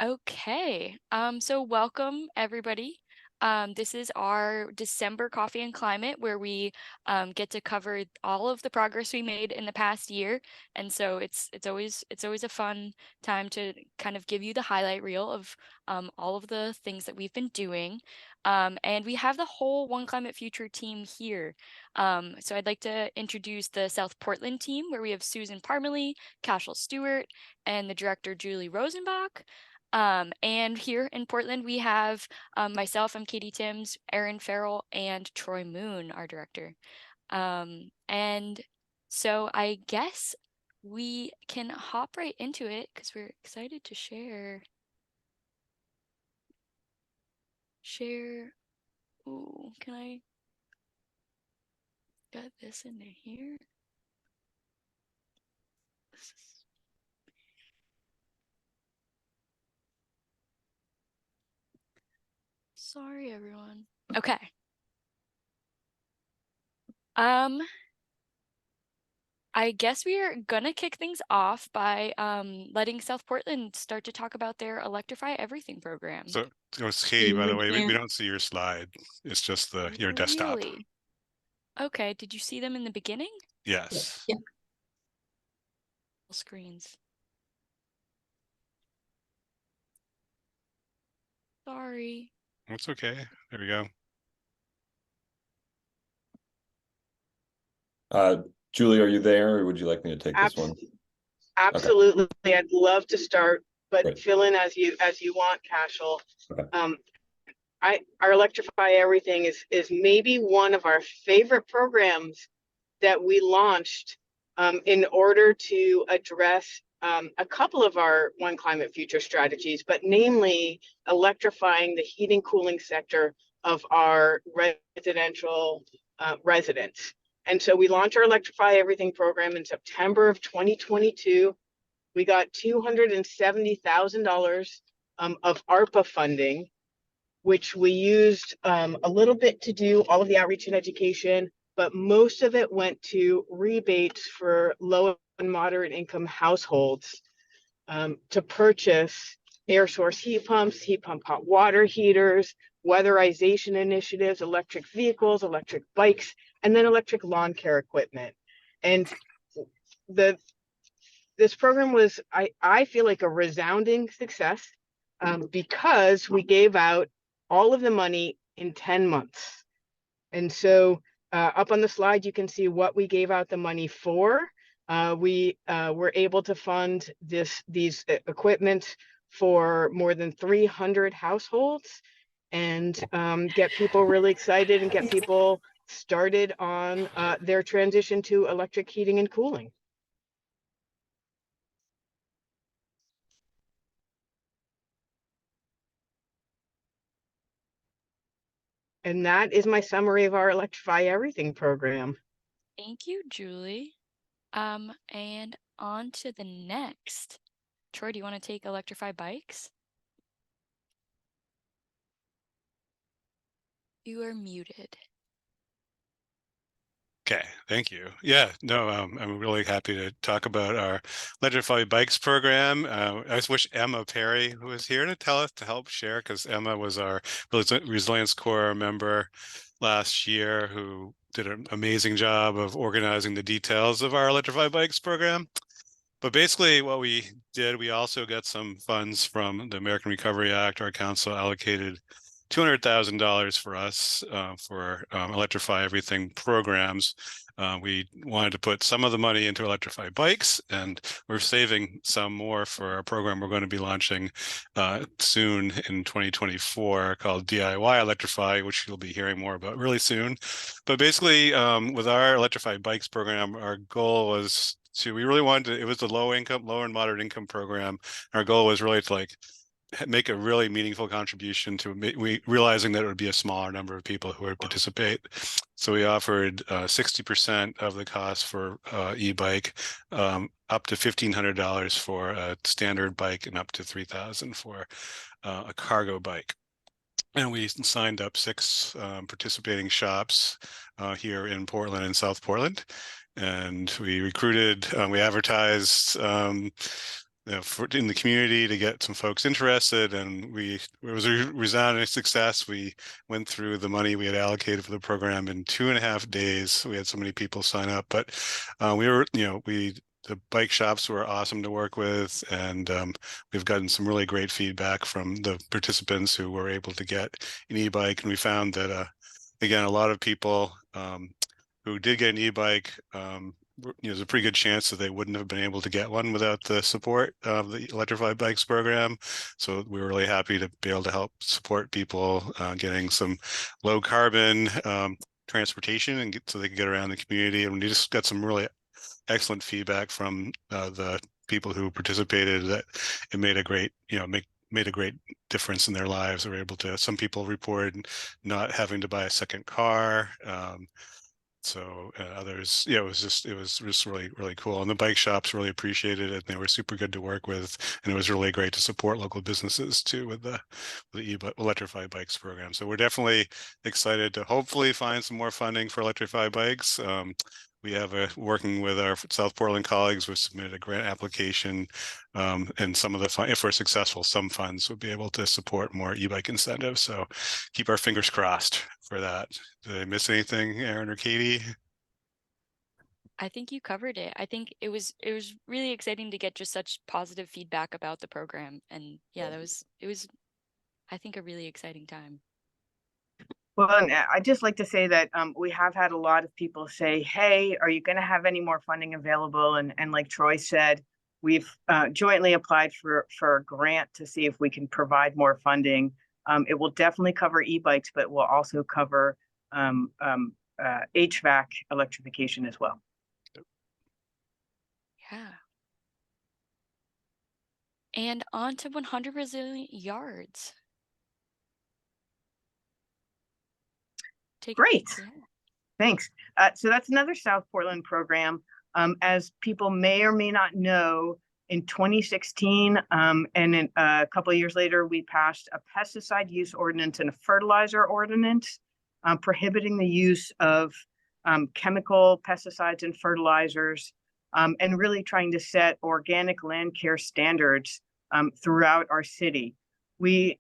Okay. So welcome everybody. This is our December Coffee and Climate where we get to cover all of the progress we made in the past year. And so it's always a fun time to kind of give you the highlight reel of all of the things that we've been doing. And we have the whole One Climate Future team here. So I'd like to introduce the South Portland team where we have Susan Parmalee, Cashel Stewart, and the director Julie Rosenbach. And here in Portland, we have myself, I'm Katie Timms, Erin Farrell, and Troy Moon, our director. And so I guess we can hop right into it because we're excited to share. Ooh, can I get this into here? Sorry, everyone. Okay. I guess we are gonna kick things off by letting South Portland start to talk about their Electrify Everything program. So it's Katie, by the way, we don't see your slide. It's just your desktop. Really? Okay, did you see them in the beginning? Yes. Yeah. Screens. Sorry. It's okay. There we go. Julie, are you there, or would you like me to take this one? Absolutely. Okay. I'd love to start, but Great. Fill in as you want, Cashel. Okay. Our Electrify Everything is maybe one of our favorite programs that we launched in order to address a couple of our One Climate Future strategies, but namely electrifying the heating cooling sector of our residential residents. And so we launched our Electrify Everything program in September of 2022. We got $270,000 of ARPA funding, which we used a little bit to do all of the outreach and education, but most of it went to rebates for low and moderate income households to purchase air source heat pumps, heat pump hot water heaters, weatherization initiatives, electric vehicles, electric bikes, and then electric lawn care equipment. And this program was, I feel like, a resounding success because we gave out all of the money in 10 months. And so up on the slide, you can see what we gave out the money for. We were able to fund these equipment for more than 300 households and get people really excited and get people started on their transition to electric heating and cooling. And that is my summary of our Electrify Everything program. Thank you, Julie. And on to the next. Troy, do you want to take Electrify Bikes? You are muted. Okay, thank you. Yeah, no, I'm really happy to talk about our Electrify Bikes program. I just wish Emma Perry was here to help share, because Emma was our Resilience Corps member last year who did an amazing job of organizing the details of our Electrify Bikes program. But basically what we did, we also got some funds from the American Recovery Act. Our council allocated $200,000 for us for Electrify Everything programs. We wanted to put some of the money into Electrify Bikes, and we're saving some more for our program we're going to be launching soon in 2024 called DIY Electrify, which you'll be hearing more about really soon. But basically, with our Electrify Bikes program, our goal was we really wanted to, it was a low and moderate income program. Our goal was really to make a really meaningful contribution to realizing that it would be a smaller number of people who would participate. So we offered 60% of the cost for e-bike, up to $1,500 for a standard bike, and up to $3,000 for a cargo bike. And we signed up 6 participating shops here in Portland and South Portland. And we recruited, we advertised in the community to get some folks interested, and it was a resounding success. We went through the money we had allocated for the program in 2.5 days. We had so many people sign up, but the bike shops were awesome to work with, and we've gotten some really great feedback from the participants who were able to get an e-bike, and we found that again, a lot of people who did get an e-bike, there's a pretty good chance that they wouldn't have been able to get one without the support of the Electrified Bikes program. So we were really happy to be able to help support people getting some low carbon transportation and so they could get around the community. And we just got some really excellent feedback from the people who participated that it made a great, made a great difference in their lives. They were able to, some people reported not having to buy a second car. So others, it was just really, really cool. And the bike shops really appreciated it. And they were super good to work with. And it was really great to support local businesses too with the Electrified Bikes program. So we're definitely excited to hopefully find some more funding for Electrified Bikes. We have working with our South Portland colleagues, we've submitted a grant application, and some of the if we're successful, some funds would be able to support more e-bike incentives. So keep our fingers crossed for that. Did I miss anything, Aaron or Katie? I think you covered it. I think it was really exciting to get just such positive feedback about the program, and yeah, it was I think a really exciting time. Well, and I'd just like to say that we have had a lot of people say, hey, are you going to have any more funding available? And like Troy said, we've jointly applied for a grant to see if we can provide more funding. It will definitely cover e-bikes, but will also cover HVAC electrification as well. Yeah. And on to 100 Resilient Yards. Great. Thanks. So that's another South Portland program. As people may or may not know, in 2016, and in, a couple of years later, we passed a pesticide use ordinance and a fertilizer ordinance prohibiting the use of chemical pesticides and fertilizers, and really trying to set organic land care standards throughout our city. We,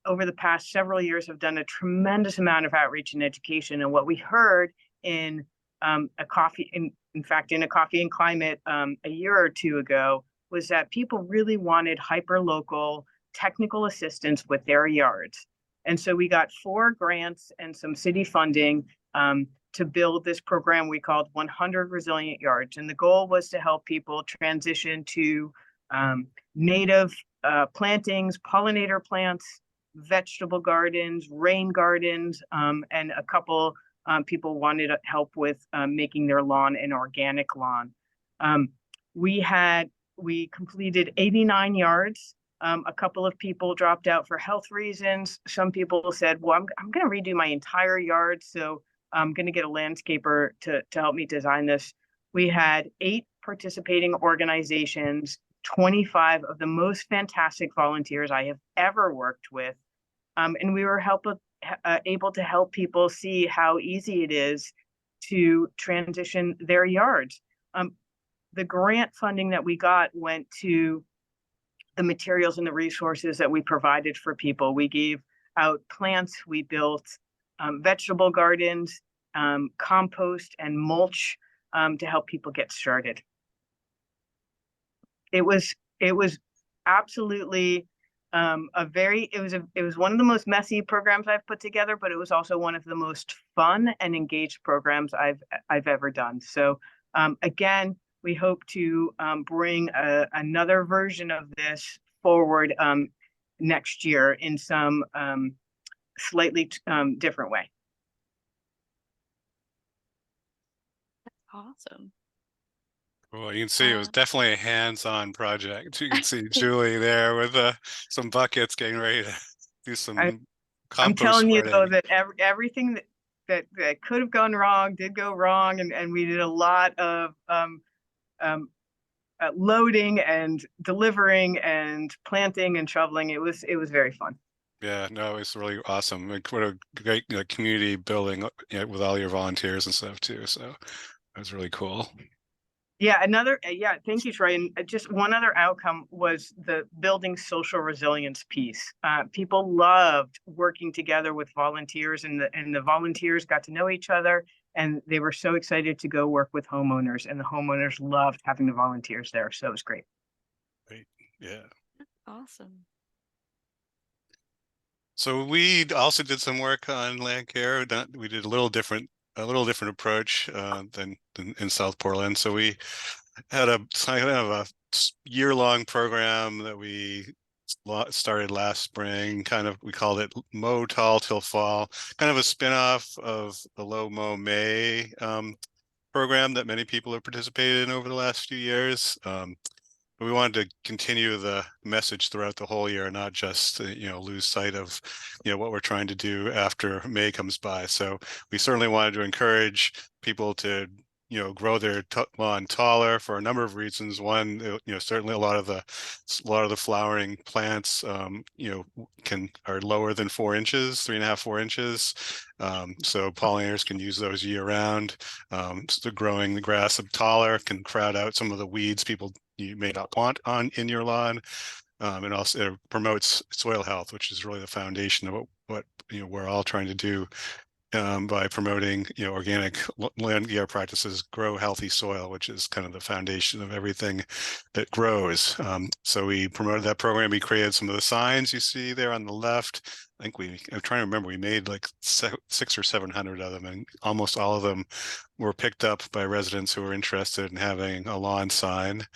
over the past several years, have done a tremendous amount of outreach and education. And what we heard in a Coffee and Climate a year or two ago was that people really wanted hyper-local technical assistance with their yards. And so we got 4 grants and some city funding to build this program we called 100 Resilient Yards. And the goal was to help people transition to native plantings, pollinator plants, vegetable gardens, rain gardens, and a couple people wanted help with making their lawn an organic lawn. We completed 89 yards. A couple of people dropped out for health reasons. Some people said, well, I'm going to redo my entire yard, so I'm going to get a landscaper to help me design this. We had 8 participating organizations, 25 of the most fantastic volunteers I have ever worked with. And we were able to help people see how easy it is to transition their yards. The grant funding that we got went to the materials and the resources that we provided for people. We gave out plants, we built vegetable gardens, compost and mulch to help people get started. It was absolutely it was one of the most messy programs I've put together, but it was also one of the most fun and engaged programs I've ever done. So again, we hope to bring another version of this forward next year in some slightly different way. Awesome. Well, you can see it was definitely a hands-on project. You can see Julie there with some buckets getting ready to do some compost. I'm telling you though that everything that could have gone wrong did go wrong, and we did a lot of loading and delivering and planting and shoveling. It was very fun. Yeah, no, it's really awesome. Like, what a great community building with all your volunteers and stuff too. So it was really cool. Yeah, thank you, Troy. And just one other outcome was the building social resilience piece. People loved working together with volunteers, and the volunteers got to know each other, and they were so excited to go work with homeowners, and the homeowners loved having the volunteers there. So it was great. Great. Yeah. Awesome. So we also did some work on land care. We did a little different approach than in South Portland. So we had a kind of a year-long program that we started last spring. We called it Mow Tall Till Fall, kind of a spin-off of the Low Mow May program that many people have participated in over the last few years. But we wanted to continue the message throughout the whole year, not just lose sight of what we're trying to do after May comes by. So we certainly wanted to encourage people to grow their lawn taller for a number of reasons. One, certainly a lot of the flowering plants are lower than 4 inches, 3.5, 4 inches. So pollinators can use those year round. So growing the grass up taller can crowd out some of the weeds you may not want in your lawn. And also it promotes soil health, which is really the foundation of what we're all trying to do by promoting organic land care practices, grow healthy soil, which is kind of the foundation of everything that grows. So we promoted that program. We created some of the signs you see there on the left. I'm trying to remember, we made like 600 or 700 of them, and almost all of them were picked up by residents who were interested in having a lawn sign.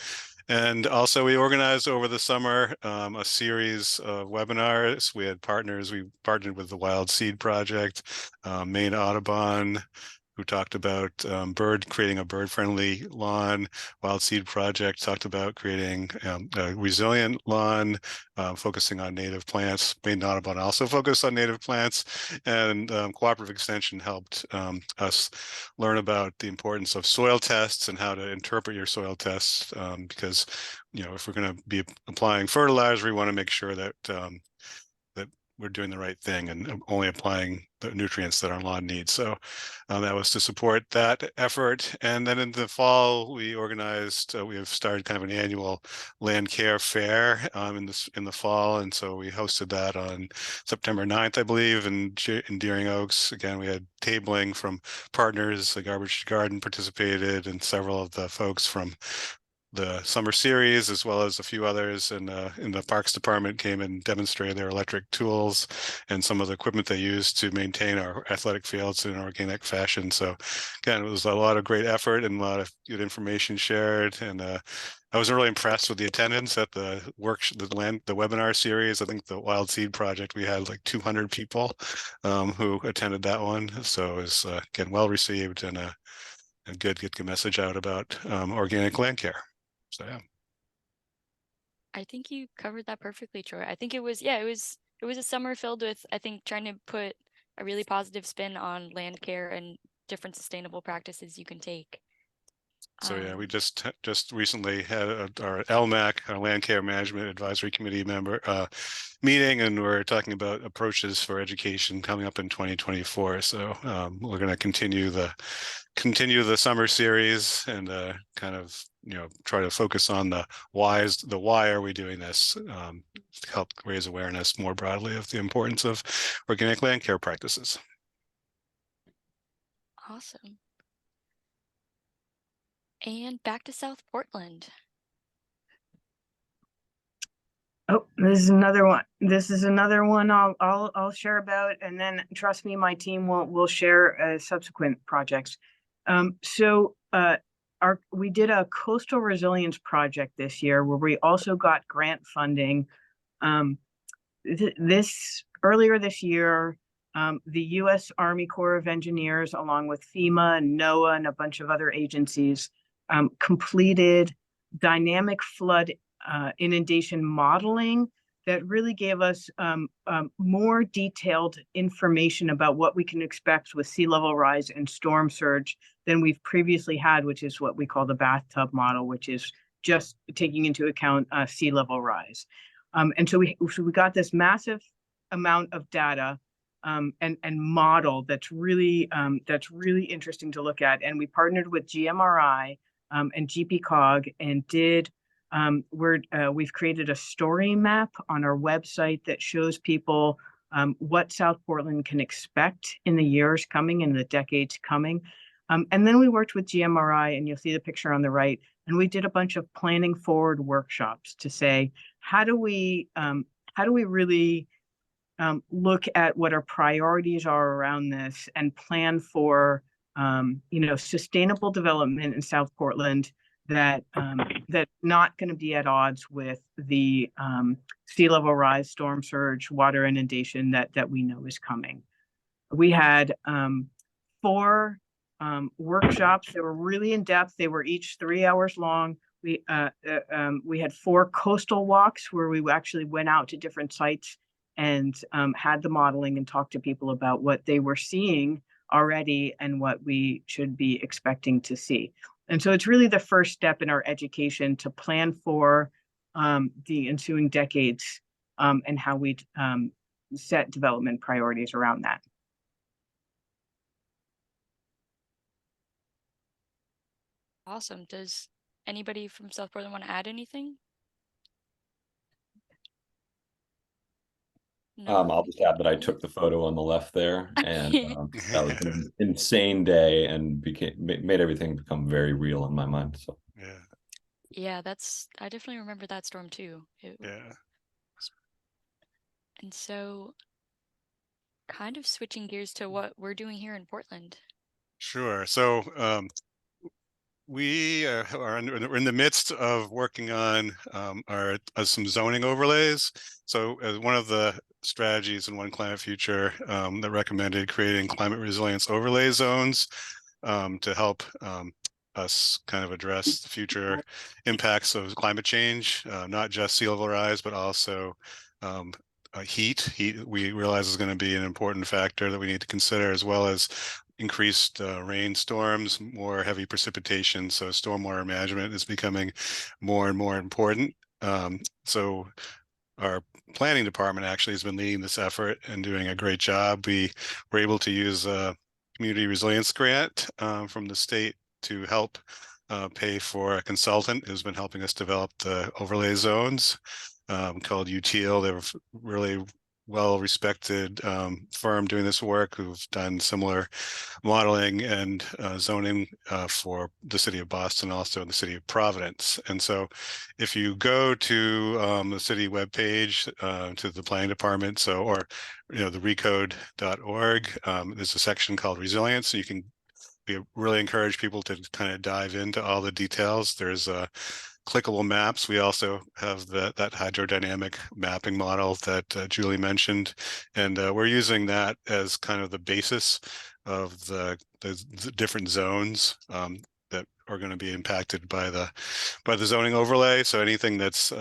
And also we organized over the summer a series of webinars. We had partners. We partnered with the Wild Seed Project, Maine Audubon, who talked about creating a bird-friendly lawn. Wild Seed Project talked about creating a resilient lawn, focusing on native plants. Maine Audubon also focused on native plants, and Cooperative Extension helped us learn about the importance of soil tests and how to interpret your soil tests, because if we're going to be applying fertilizer, we want to make sure that we're doing the right thing and only applying the nutrients that our lawn needs. So that was to support that effort. And then in the fall, we have started kind of an annual land care fair in the fall. And so we hosted that on September 9th, I believe, in Deering Oaks. Again, we had tabling from partners. The Garbage Garden participated, and several of the folks from the summer series, as well as a few others in the Parks Department, came and demonstrated their electric tools and some of the equipment they use to maintain our athletic fields in an organic fashion. So again, it was a lot of great effort and a lot of good information shared. And I was really impressed with the attendance at the webinar series. I think the Wild Seed Project, we had like 200 people who attended that one. So it was again well received, and a good message out about organic land care. So yeah. I think you covered that perfectly, Troy. I think it was a summer filled with, I think, trying to put a really positive spin on land care and different sustainable practices you can take. So yeah, we just recently had our LMAC, our Land Care Management Advisory Committee meeting, and we're talking about approaches for education coming up in 2024. So we're going to continue the summer series and kind of try to focus on the why are we doing this, to help raise awareness more broadly of the importance of organic land care practices. Awesome. And back to South Portland. Oh, this is another one I'll share about, and then trust me, my team will share subsequent projects. We did a coastal resilience project this year where we also got grant funding. Earlier this year, the U.S. Army Corps of Engineers, along with FEMA and NOAA and a bunch of other agencies, completed dynamic flood inundation modeling that really gave us more detailed information about what we can expect with sea level rise and storm surge than we've previously had, which is what we call the bathtub model, which is just taking into account sea level rise. And so we got this massive amount of data and model that's really interesting to look at. And we partnered with GMRI and GPCOG and we've created a story map on our website that shows people what South Portland can expect in the years coming, in the decades coming. And then we worked with GMRI, and you'll see the picture on the right, and we did a bunch of planning forward workshops to say, how do we really look at what our priorities are around this and plan for sustainable development in South Portland that that's not going to be at odds with the sea level rise, storm surge, water inundation that we know is coming. We had 4 workshops that were really in depth. They were each 3 hours long. We had 4 coastal walks where we actually went out to different sites and had the modeling and talked to people about what they were seeing already and what we should be expecting to see. And so it's really the first step in our education to plan for the ensuing decades and how we set development priorities around that. Awesome. Does anybody from South Portland want to add anything? No. I'll just add that I took the photo on the left there, and that was an insane day and made everything become very real in my mind. So Yeah, I definitely remember that storm too. Yeah. And so kind of switching gears to what we're doing here in Portland. Sure. So we are in the midst of working on some zoning overlays. So one of the strategies in One Climate Future that recommended creating climate resilience overlay zones to help us kind of address the future impacts of climate change, not just sea level rise, but also heat. Heat, we realize, is going to be an important factor that we need to consider, as well as increased rainstorms, more heavy precipitation. So stormwater management is becoming more and more important. So our planning department actually has been leading this effort and doing a great job. We were able to use a community resilience grant from the state to help pay for a consultant who's been helping us develop the overlay zones called UTIL. They're really well-respected firm doing this work who've done similar modeling and zoning for the city of Boston, also in the city of Providence. And so if you go to the city webpage, to the planning department, or the recode.org, there's a section called resilience. So we really encourage people to kind of dive into all the details. There's clickable maps. We also have that hydrodynamic mapping model that Julie mentioned, and we're using that as kind of the basis of the different zones that are going to be impacted by the zoning overlay. So anything that's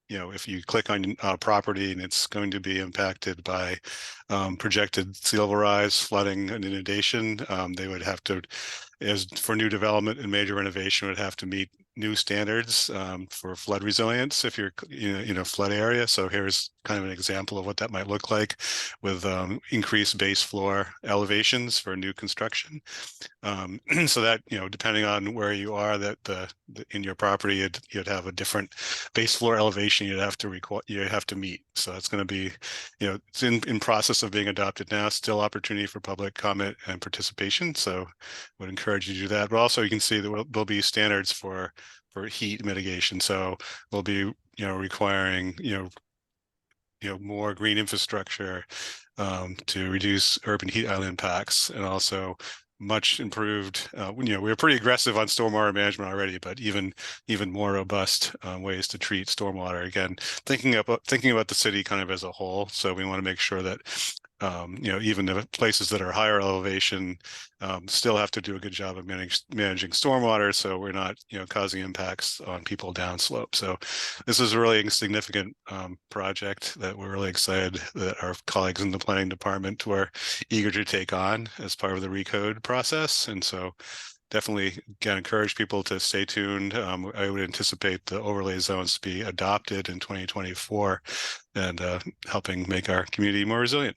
if you click on property and it's going to be impacted by projected sea level rise, flooding, and inundation, they would have to, as for new development and major renovation, would have to meet new standards for flood resilience if you're flood area. So here's kind of an example of what that might look like with increased base floor elevations for new construction. So that, depending on where you are, that in your property, you'd have a different base floor elevation you'd have to meet. So that's going to be, it's in process of being adopted now. Still opportunity for public comment and participation. So would encourage you to do that. But also you can see that there'll be standards for heat mitigation. So we'll be, requiring, more green infrastructure to reduce urban heat island impacts, and also much improved. We were pretty aggressive on stormwater management already, but even more robust ways to treat stormwater. Again, thinking about the city kind of as a whole. So we want to make sure that even the places that are higher elevation still have to do a good job of managing stormwater, so we're not causing impacts on people downslope. So this is a really significant project that we're really excited that our colleagues in the planning department were eager to take on as part of the recode process. And so definitely, again, encourage people to stay tuned. I would anticipate the overlay zones to be adopted in 2024 and helping make our community more resilient.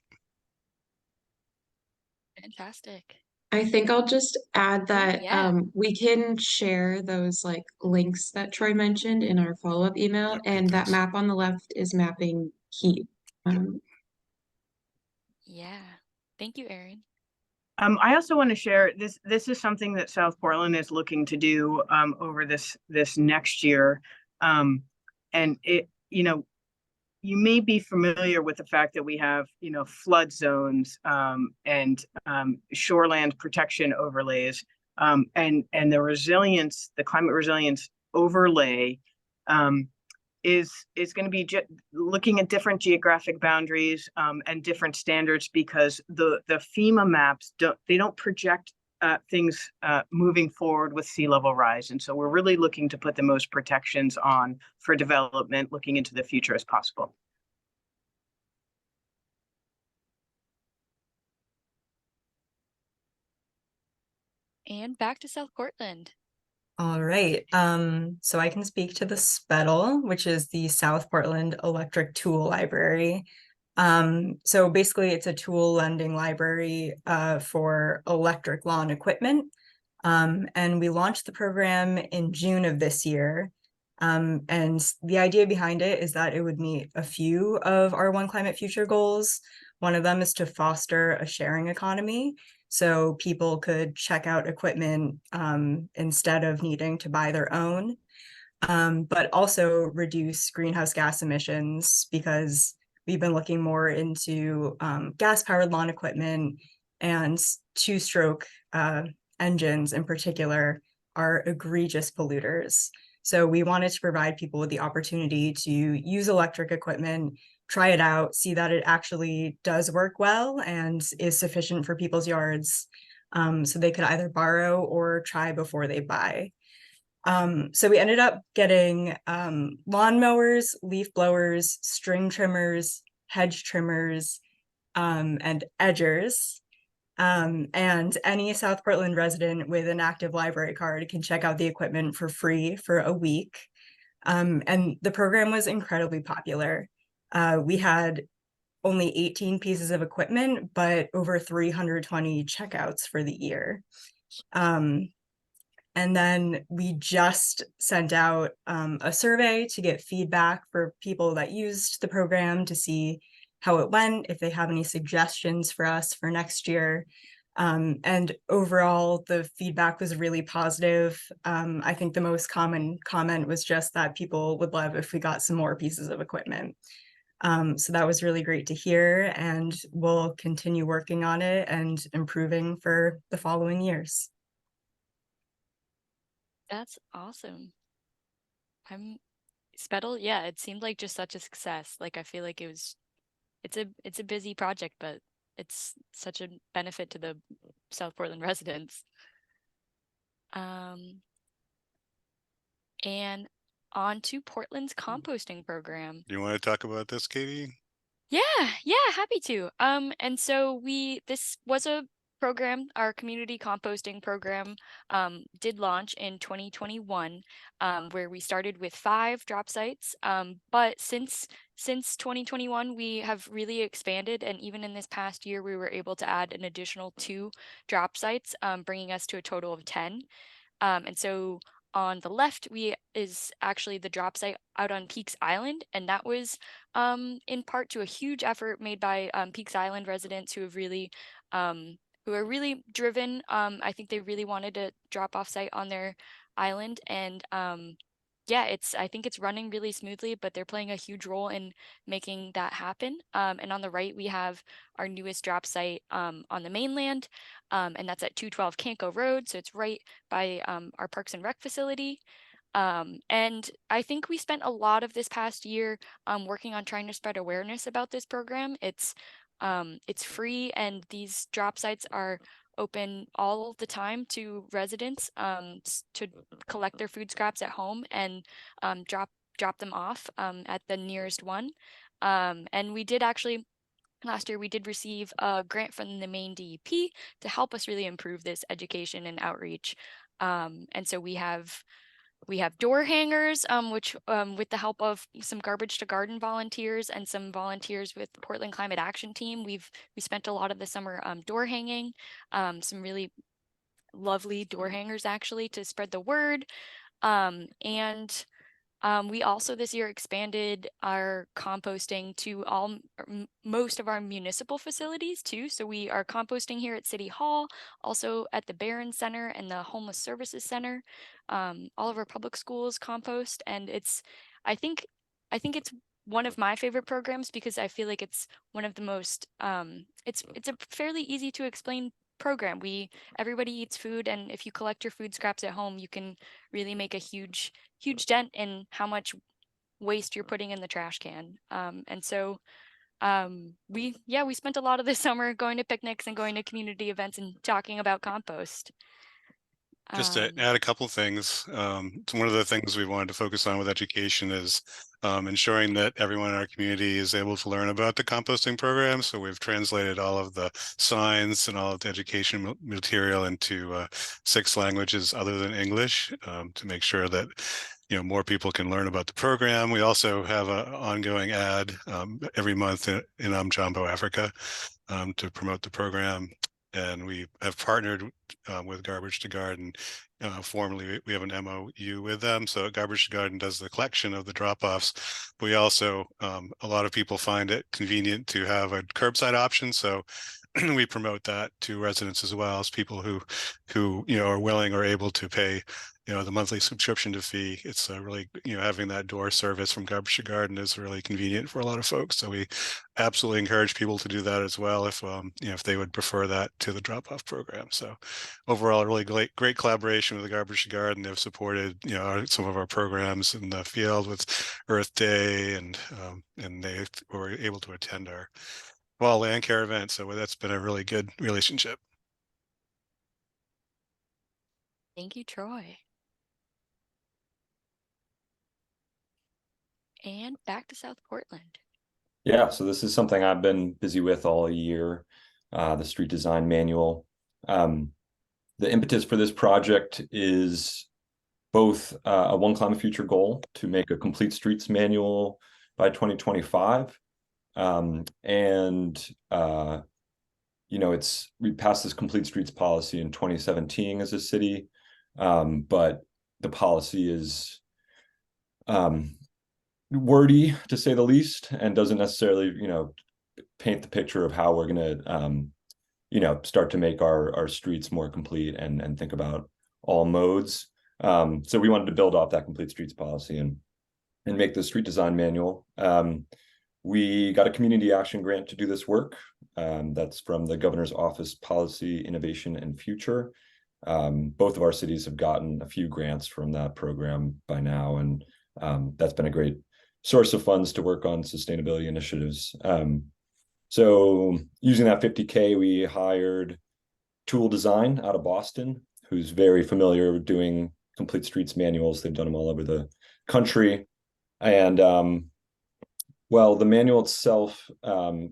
Fantastic. I think I'll just add that yeah. we can share those like links that Troy mentioned in our follow-up email, Yep, and that thanks. map on the left is mapping heat. Yeah. Thank you, Erin. I also want to share this. This is something that South Portland is looking to do over this next year, and it, you may be familiar with the fact that we have, flood zones and shoreland protection overlays, and the resilience, the climate resilience overlay. Is going to be looking at different geographic boundaries and different standards, because the FEMA maps don't project things moving forward with sea level rise, and so we're really looking to put the most protections on for development looking into the future as possible. And back to South Portland. All right. So I can speak to the SPETL, which is the South Portland Electric Tool Library. So basically it's a tool lending library for electric lawn equipment. And we launched the program in June of this year. And the idea behind it is that it would meet a few of our One Climate Future goals. One of them is to foster a sharing economy, so people could check out equipment instead of needing to buy their own, but also reduce greenhouse gas emissions, because we've been looking more into gas-powered lawn equipment, and two-stroke engines in particular are egregious polluters. So we wanted to provide people with the opportunity to use electric equipment, try it out, see that it actually does work well and is sufficient for people's yards, so they could either borrow or try before they buy. So we ended up getting lawnmowers, leaf blowers, string trimmers, hedge trimmers, and edgers. And any South Portland resident with an active library card can check out the equipment for free for a week. And the program was incredibly popular. We had only 18 pieces of equipment, but over 320 checkouts for the year. And then we just sent out a survey to get feedback for people that used the program to see how it went, if they have any suggestions for us for next year. And overall, the feedback was really positive. I think the most common comment was just that people would love if we got some more pieces of equipment. So that was really great to hear, and we'll continue working on it and improving for the following years. That's awesome. SPETL, yeah, it seemed like just such a success. Like, I feel like it's a busy project, but it's such a benefit to the South Portland residents. And on to Portland's composting program. Do you want to talk about this, Katie? Yeah, happy to. And so this was a program, our community composting program, did launch in 2021, where we started with 5 drop sites. But since 2021, we have really expanded, and even in this past year, we were able to add an additional 2 drop sites, bringing us to a total of 10. And so on the left is actually the drop site out on Peaks Island, and that was in part to a huge effort made by Peaks Island residents who are really driven. I think they really wanted to drop off site on their island, and yeah, I think it's running really smoothly, but they're playing a huge role in making that happen. And on the right, we have our newest drop site on the mainland, and that's at 212 Canco Road. So it's right by our Parks and Rec facility. And I think we spent a lot of this past year working on trying to spread awareness about this program. It's free, and these drop sites are open all the time to residents to collect their food scraps at home and drop them off at the nearest one. And we did actually last year, we did receive a grant from the Maine DEP to help us really improve this education and outreach. And so we have We have door hangers, which with the help of some Garbage to Garden volunteers and some volunteers with the Portland Climate Action Team, we spent a lot of the summer door hanging, some really lovely door hangers actually to spread the word. And we also this year expanded our composting to most of our municipal facilities too. So we are composting here at City Hall, also at the Barron Center and the Homeless Services Center. All of our public schools compost, and I think it's one of my favorite programs because I feel like it's one of the most it's a fairly easy to explain program. Everybody eats food, and if you collect your food scraps at home, you can really make a huge dent in how much waste you're putting in the trash can. And so we spent a lot of this summer going to picnics and going to community events and talking about compost. Just to add a couple things, one of the things we wanted to focus on with education is ensuring that everyone in our community is able to learn about the composting program. So we've translated all of the signs and all of the education material into 6 languages other than English to make sure that more people can learn about the program. We also have an ongoing ad every month in Jumbo, Africa, to promote the program. And we have partnered with Garbage to Garden. Formally, we have an MOU with them. So Garbage to Garden does the collection of the drop-offs. We also, a lot of people find it convenient to have a curbside option. So we promote that to residents as well as people who are willing or able to pay the monthly subscription to fee. It's really having that door service from Garbage to Garden is really convenient for a lot of folks. So we absolutely encourage people to do that as well if they would prefer that to the drop-off program. So overall, a really great collaboration with the Garbage to Garden. They've supported some of our programs in the field with Earth Day, and they were able to attend our fall land care event. So that's been a really good relationship. Thank you, Troy. And back to South Portland. Yeah, so this is something I've been busy with all year, the street design manual. The impetus for this project is both a One Climate Future goal to make a complete streets manual by 2025. We passed this complete streets policy in 2017 as a city, but the policy is wordy, to say the least, and doesn't necessarily paint the picture of how we're going to start to make our streets more complete and think about all modes. So we wanted to build off that complete streets policy and make the street design manual. We got a community action grant to do this work. That's from the Governor's Office Policy, Innovation, and Future. Both of our cities have gotten a few grants from that program by now, and that's been a great source of funds to work on sustainability initiatives. So using that $50K, we hired Tool Design out of Boston, who's very familiar with doing complete streets manuals. They've done them all over the country. And the manual itself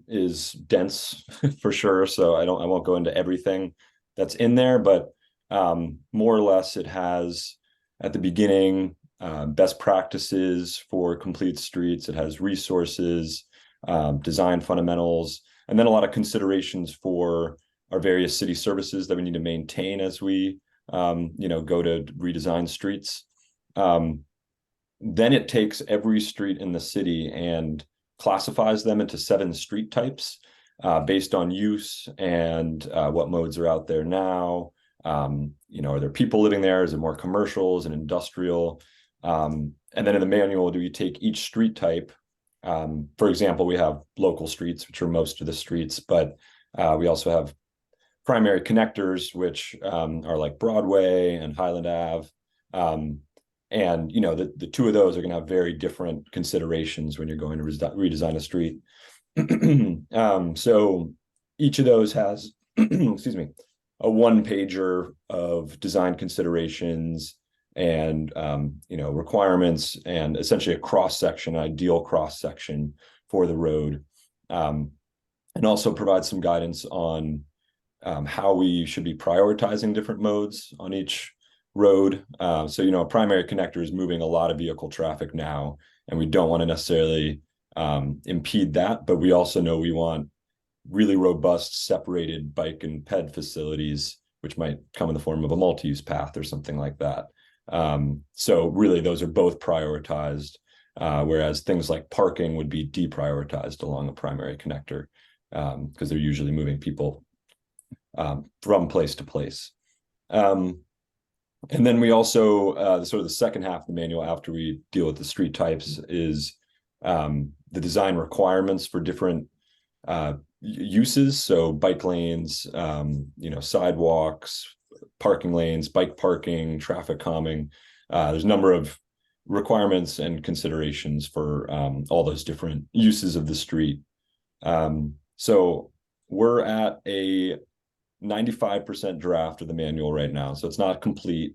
is dense for sure. So I won't go into everything that's in there, but more or less it has at the beginning best practices for complete streets. It has resources, design fundamentals, and then a lot of considerations for our various city services that we need to maintain as we go to redesign streets. Then it takes every street in the city and classifies them into 7 street types based on use and what modes are out there now. Are there people living there? Is it more commercial? Is it industrial? And then in the manual, do we take each street type? For example, we have local streets, which are most of the streets, but we also have primary connectors, which are like Broadway and Highland Ave. And the 2 of those are going to have very different considerations when you're going to redesign a street. So each of those has, excuse me, a 1-pager of design considerations and requirements, and essentially a cross-section, ideal cross-section for the road, and also provide some guidance on how we should be prioritizing different modes on each road. So, a primary connector is moving a lot of vehicle traffic now, and we don't want to necessarily impede that, but we also know we want really robust separated bike and ped facilities, which might come in the form of a multi-use path or something like that. So really those are both prioritized, whereas things like parking would be deprioritized along a primary connector, because they're usually moving people from place to place. And then we also, sort of the second half of the manual after we deal with the street types is the design requirements for different uses. So bike lanes, sidewalks, parking lanes, bike parking, traffic calming. There's a number of requirements and considerations for all those different uses of the street. So we're at a 95% draft of the manual right now. So it's not complete,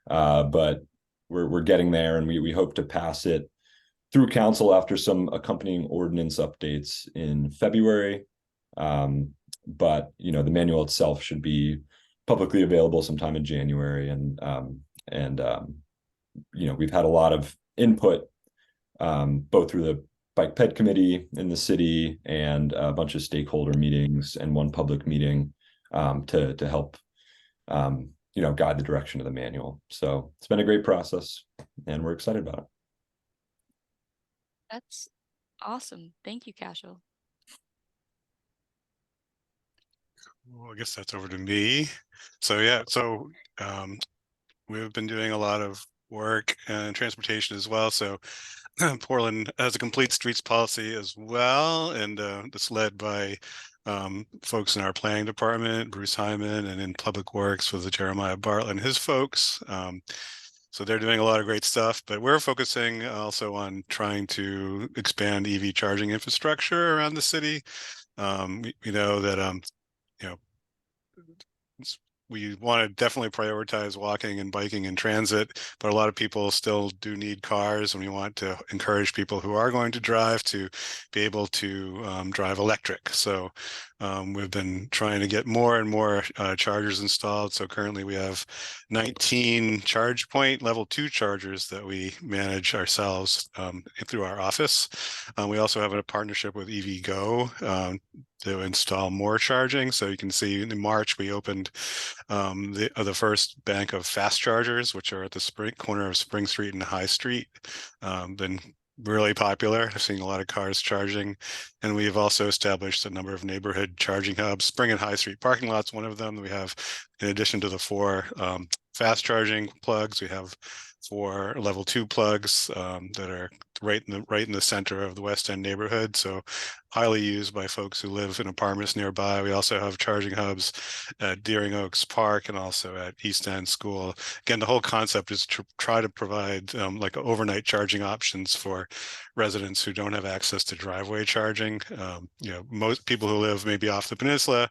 but we're getting there, and we hope to pass it through council after some accompanying ordinance updates in February. But the manual itself should be publicly available sometime in January, and we've had a lot of input, both through the Bike Ped Committee in the city and a bunch of stakeholder meetings and one public meeting to help guide the direction of the manual. So it's been a great process, and we're excited about it. That's awesome. Thank you, Cashel. Well, I guess that's over to me. So yeah, we've been doing a lot of work and transportation as well. So Portland has a complete streets policy as well, and it's led by folks in our planning department, Bruce Hyman, and in public works with Jeremiah Bartlett and his folks. So they're doing a lot of great stuff, but we're focusing also on trying to expand EV charging infrastructure around the city. We know that we want to definitely prioritize walking and biking and transit, but a lot of people still do need cars, and we want to encourage people who are going to drive to be able to drive electric. So we've been trying to get more and more chargers installed. So currently we have 19 charge point level 2 chargers that we manage ourselves through our office. We also have a partnership with EVgo to install more charging. So you can see in March we opened the first bank of fast chargers, which are at the corner of Spring Street and High Street. Been really popular. I've seen a lot of cars charging, and we have also established a number of neighborhood charging hubs. Spring and High Street parking lots, one of them. We have, in addition to the 4 fast charging plugs, we have 4 level 2 plugs that are right in the center of the West End neighborhood. So highly used by folks who live in apartments nearby. We also have charging hubs at Deering Oaks Park and also at East End School. Again, the whole concept is to try to provide like overnight charging options for residents who don't have access to driveway charging. Most people who live maybe off the peninsula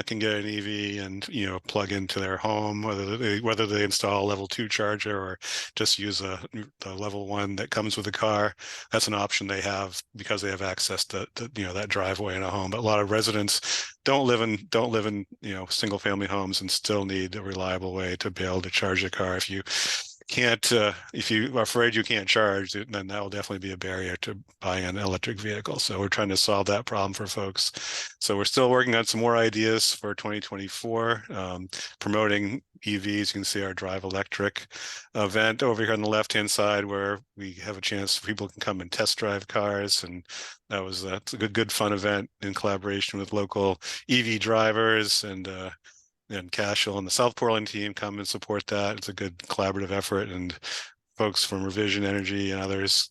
can get an EV and plug into their home, whether they install a level 2 charger or just use the level 1 that comes with the car. That's an option they have because they have access to that driveway in a home. But a lot of residents don't live in single family homes and still need a reliable way to be able to charge a car. If you are afraid you can't charge, then that will definitely be a barrier to buying an electric vehicle. So we're trying to solve that problem for folks. So we're still working on some more ideas for 2024, promoting EVs. You can see our Drive Electric event over here on the left-hand side, where we have a chance people can come and test drive cars, and that's a good fun event in collaboration with local EV drivers, and Cashel and the South Portland team come and support that. It's a good collaborative effort, and folks from Revision Energy and others,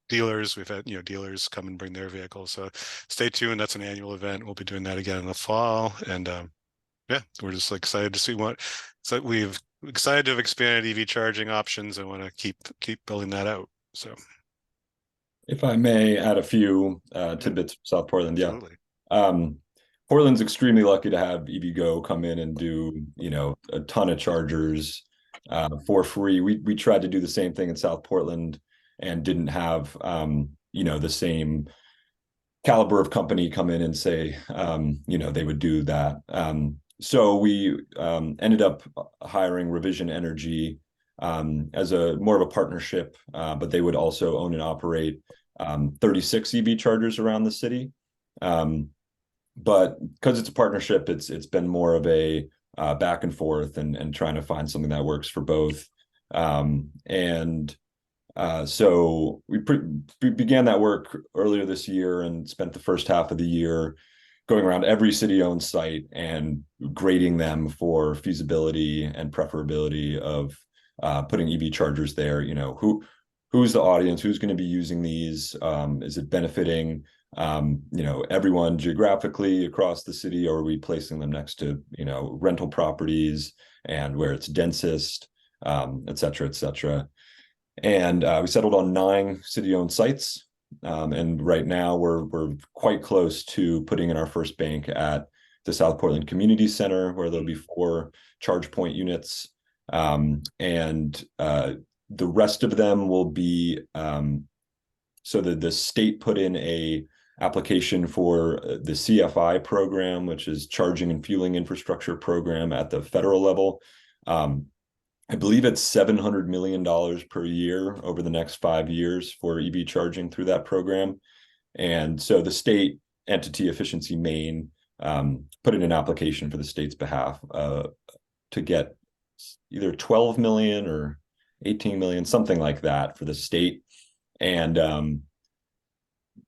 dealers, we've had dealers come and bring their vehicles. So stay tuned. That's an annual event. We'll be doing that again in the fall, and we're just excited to see we've excited to have expanded EV charging options and want to keep building that out. So if I may add a few tidbits from South Portland. Absolutely. Portland's extremely lucky to have EVgo come in and do, a ton of chargers for free. We tried to do the same thing in South Portland and didn't have, the same caliber of company come in and say, they would do that. so we ended up hiring Revision Energy as a more of a partnership, but they would also own and operate 36 EV chargers around the city. But because it's a partnership, it's been more of a back and forth and trying to find something that works for both. So we began that work earlier this year and spent the first half of the year going around every city-owned site and grading them for feasibility and preferability of putting EV chargers there. You know, who's the audience? Who's going to be using these? Is it benefiting you know, everyone geographically across the city, or are we placing them next to, you know, rental properties and where it's densest, et cetera, et cetera. And we settled on 9 city-owned sites. And right now we're quite close to putting in our first bank at the South Portland Community Center, where there'll be 4 charge point units. The rest of them will be, so the state put in a application for the CFI program, which is Charging and Fueling Infrastructure Program at the federal level. I believe it's $700 million per year over the next 5 years for EV charging through that program. And so the state entity, Efficiency Maine, put in an application for the state's behalf to get either 12 million or 18 million, something like that for the state. And,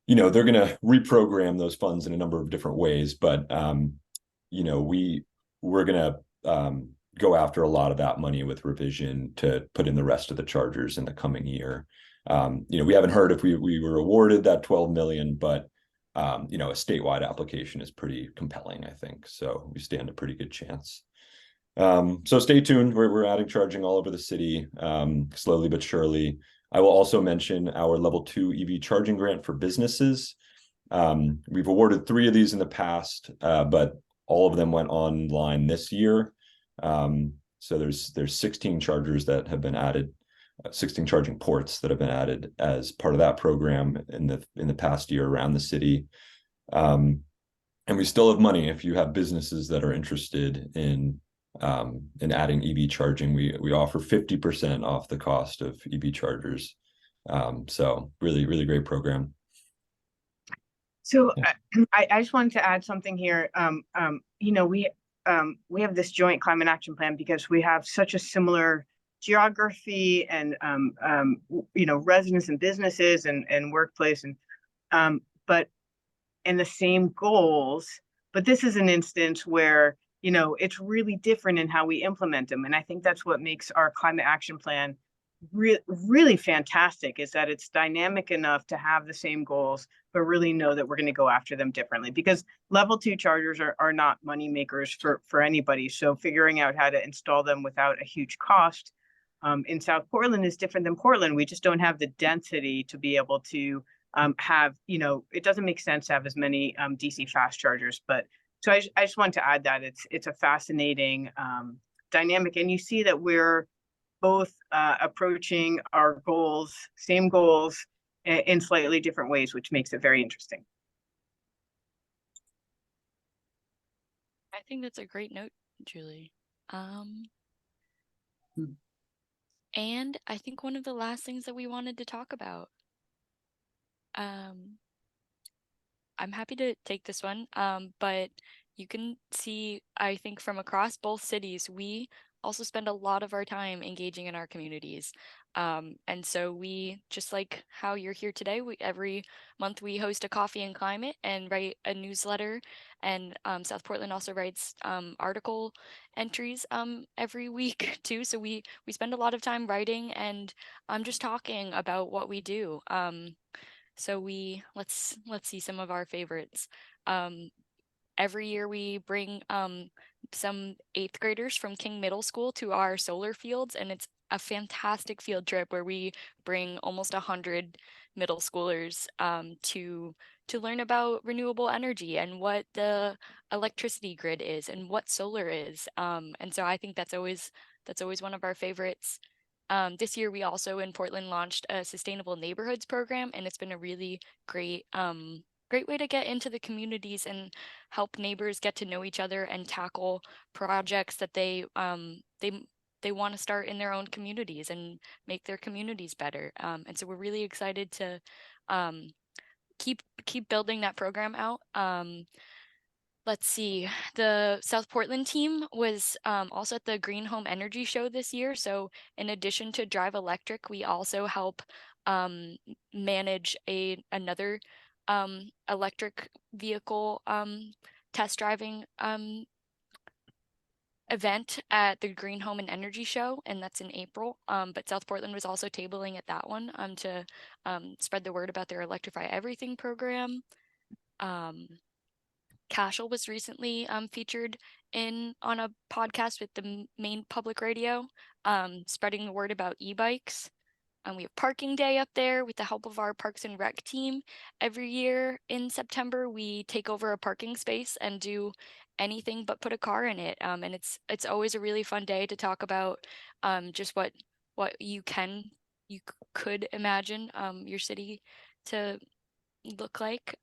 you know, they're going to reprogram those funds in a number of different ways, but, you know, we're going to go after a lot of that money with Revision to put in the rest of the chargers in the coming year. You know, we haven't heard if we were awarded that 12 million, but, you know, a statewide application is pretty compelling, I think. So we stand a pretty good chance. So stay tuned. We're adding charging all over the city, slowly but surely. I will also mention our level 2 EV charging grant for businesses. We've awarded 3 of these in the past, but all of them went online this year. So there's 16 chargers that have been added, 16 charging ports that have been added as part of that program in the past year around the city. And we still have money if you have businesses that are interested in adding EV charging. We offer 50% off the cost of EV chargers. So really great program. So I just wanted to add something here. You know, we have this joint climate action plan because we have such a similar geography and you know, residents and businesses and workplace and the same goals. But this is an instance where, you know, it's really different in how we implement them. And I think that's what makes our climate action plan really fantastic, is that it's dynamic enough to have the same goals, but really know that we're going to go after them differently, because level 2 chargers are not money makers for anybody. So figuring out how to install them without a huge cost in South Portland is different than Portland. We just don't have the density to be able to have, you know, it doesn't make sense to have as many DC fast chargers. But so I just want to add that it's a fascinating dynamic, and you see that we're both approaching our goals, same goals, in slightly different ways, which makes it very interesting. I think that's a great note, Julie. And I think one of the last things that we wanted to talk about, I'm happy to take this one, but you can see, I think from across both cities, we also spend a lot of our time engaging in our communities. And so we, just like how you're here today, every month we host a Coffee and Climate and write a newsletter. And South Portland also writes article entries every week too. So we spend a lot of time writing and just talking about what we do. So let's see some of our favorites. Every year we bring some 8th graders from King Middle School to our solar fields, and it's a fantastic field trip where we bring almost 100 middle schoolers to learn about renewable energy and what the electricity grid is and what solar is. And so I think that's always one of our favorites. This year we also in Portland launched a sustainable neighborhoods program, and it's been a really great great way to get into the communities and help neighbors get to know each other and tackle projects that they want to start in their own communities and make their communities better. And so we're really excited to keep building that program out. Let's see, the South Portland team was also at the Green Home Energy Show this year. So in addition to Drive Electric, we also help manage another electric vehicle test driving event at the Green Home and Energy Show, and that's in April. But South Portland was also tabling at that one to spread the word about their Electrify Everything program. Cashel was recently featured on a podcast with the Maine Public Radio, spreading the word about e-bikes. We have Parking Day up there with the help of our Parks and Rec team. Every year in September, we take over a parking space and do anything but put a car in it. And it's always a really fun day to talk about just what you could imagine your city to look like.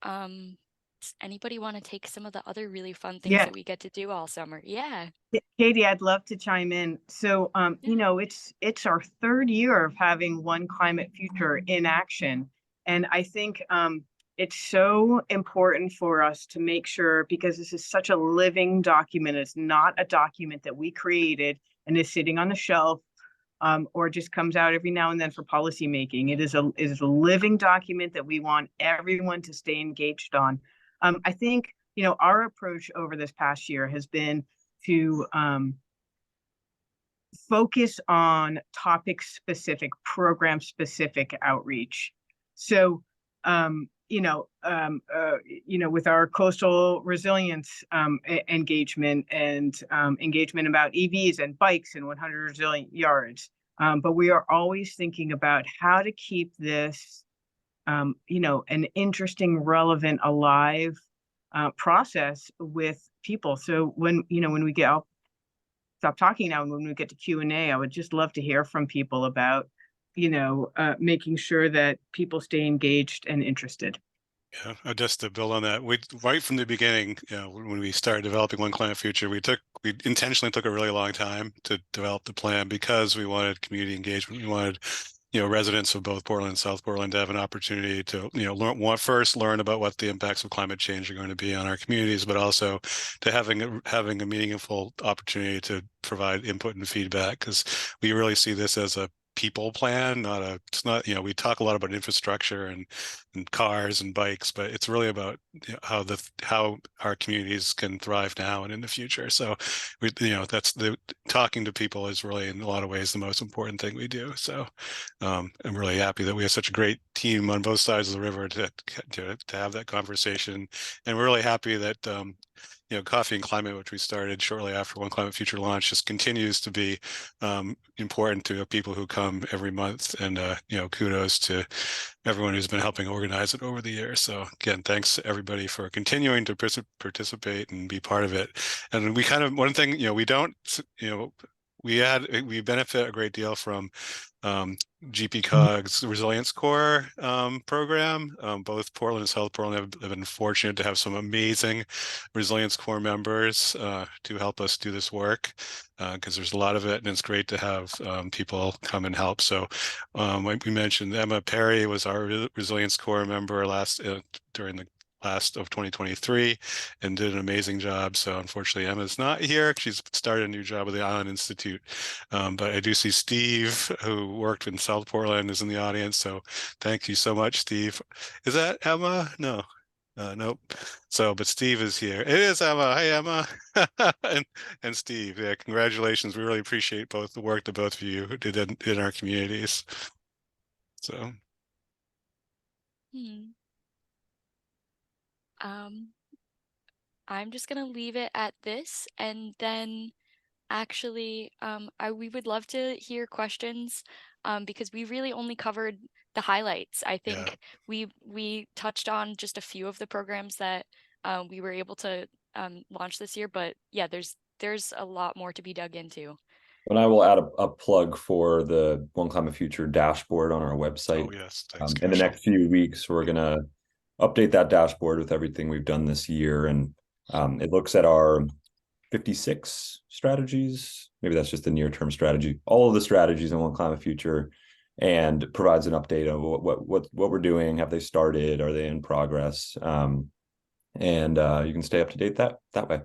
Does anybody want to take some of the other really fun things Yeah. that we get to do all summer? Yeah. Katie, I'd love to chime in. So, you know, it's our third year of having One Climate Future in action. And I think it's so important for us to make sure, because this is such a living document. It's not a document that we created and is sitting on the shelf or just comes out every now and then for policy making. It is a living document that we want everyone to stay engaged on. I think, you know, our approach over this past year has been to focus on topic-specific, program-specific outreach. So, you know, with our coastal resilience engagement and engagement about EVs and bikes and 100 resilient yards, but we are always thinking about how to keep this, you know, an interesting, relevant, alive process with people. So when we get, I'll stop talking now, and when we get to Q&A, I would just love to hear from people about, you know, making sure that people stay engaged and interested. Yeah, just to build on that, we right from the beginning, you know, when we started developing One Climate Future, we intentionally took a really long time to develop the plan because we wanted community engagement. We wanted, you know, residents of both Portland and South Portland to have an opportunity to, you know, learn about what the impacts of climate change are going to be on our communities, but also to having a meaningful opportunity to provide input and feedback, because we really see this as a people plan, it's not, you know, we talk a lot about infrastructure and cars and bikes, but it's really about, you know, how our communities can thrive now and in the future. So we, you know, talking to people is really in a lot of ways the most important thing we do. So I'm really happy that we have such a great team on both sides of the river to have that conversation, and we're really happy that you know, Coffee and Climate, which we started shortly after One Climate Future launch, just continues to be important to people who come every month. And, you know, kudos to everyone who's been helping organize it over the years. So again, thanks to everybody for continuing to participate and be part of it. And we one thing, you know, we don't, you know, we benefit a great deal from GPCOG's Resilience Corps program. Both Portland and South Portland have been fortunate to have some amazing Resilience Corps members to help us do this work, because there's a lot of it, and it's great to have people come and help. So like we mentioned, Emma Perry was our Resilience Corps member during the last of 2023 and did an amazing job. So unfortunately Emma's not here. She's started a new job with the Island Institute, but I do see Steve, who worked in South Portland, is in the audience. So thank you so much, Steve. Is that Emma? No. Nope. So, but Steve is here. It is Emma. Hey, Emma. and Steve. Yeah, congratulations. We really appreciate both the work that both of you did in our communities. So. I'm just gonna leave it at this, and then actually we would love to hear questions because we really only covered the highlights. I think we touched on just a few of the programs that we were able to launch this year, but yeah, there's a lot more to be dug into. And I will add a plug for the One Climate Future dashboard on our website. Oh yes, thanks. In the next few weeks, we're gonna update that dashboard with everything we've done this year. And it looks at our 56 strategies. Maybe that's just the near-term strategy, all of the strategies in One Climate Future, and provides an update of what we're doing. Have they started? Are they in progress? And you can stay up to date that way.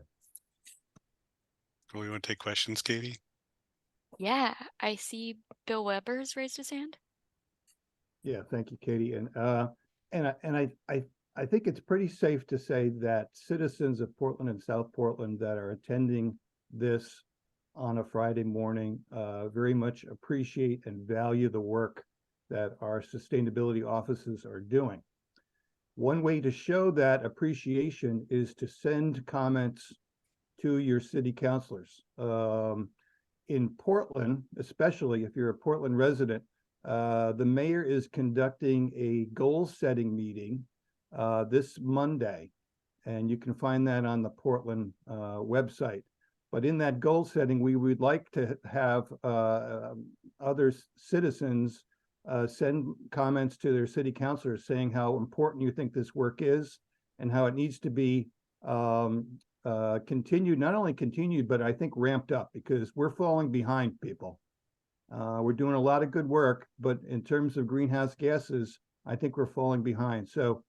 Do we want to take questions, Katie? Yeah, I see Bill Weber's raised his hand. Yeah, thank you, Katie. And I think it's pretty safe to say that citizens of Portland and South Portland that are attending this on a Friday morning very much appreciate and value the work that our sustainability offices are doing. One way to show that appreciation is to send comments to your city councilors. In Portland, especially if you're a Portland resident, the mayor is conducting a goal-setting meeting this Monday, and you can find that on the Portland website. But in that goal setting, we would like to have other citizens send comments to their city councilors saying how important you think this work is and how it needs to be continued, not only continued, but I think ramped up, because we're falling behind, people. We're doing a lot of good work, but in terms of greenhouse gases, I think we're falling behind. So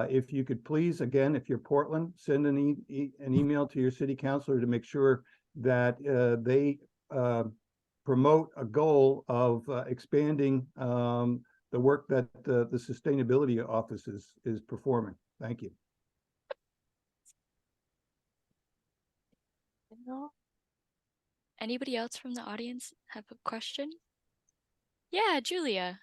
if you could please, again, if you're Portland, send an email to your city councilor to make sure that they promote a goal of expanding the work that the sustainability office is performing. Thank you. Anybody else from the audience have a question? Yeah, Julia.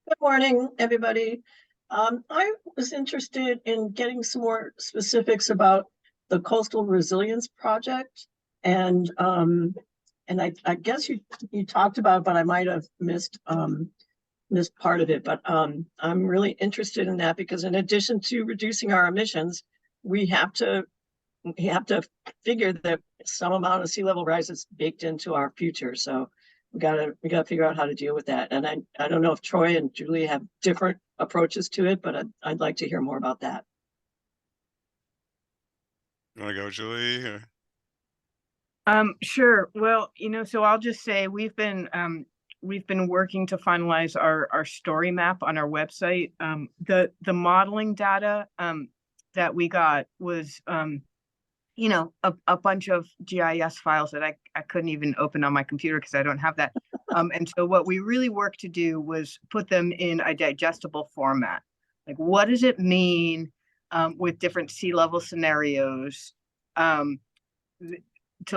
Good morning, everybody. I was interested in getting some more specifics about the Coastal Resilience Project, and I guess you talked about it, but I might have missed part of it. But I'm really interested in that, because in addition to reducing our emissions, we have to figure that some amount of sea level rise is baked into our future. So we gotta figure out how to deal with that. And I don't know if Troy and Julie have different approaches to it, but I'd like to hear more about that. You want to go, Julie? Or? Sure. Well, so I'll just say we've been working to finalize our story map on our website. The modeling data that we got was a bunch of GIS files that I couldn't even open on my computer because I don't have that. And so what we really worked to do was put them in a digestible format. Like, what does it mean with different sea level scenarios to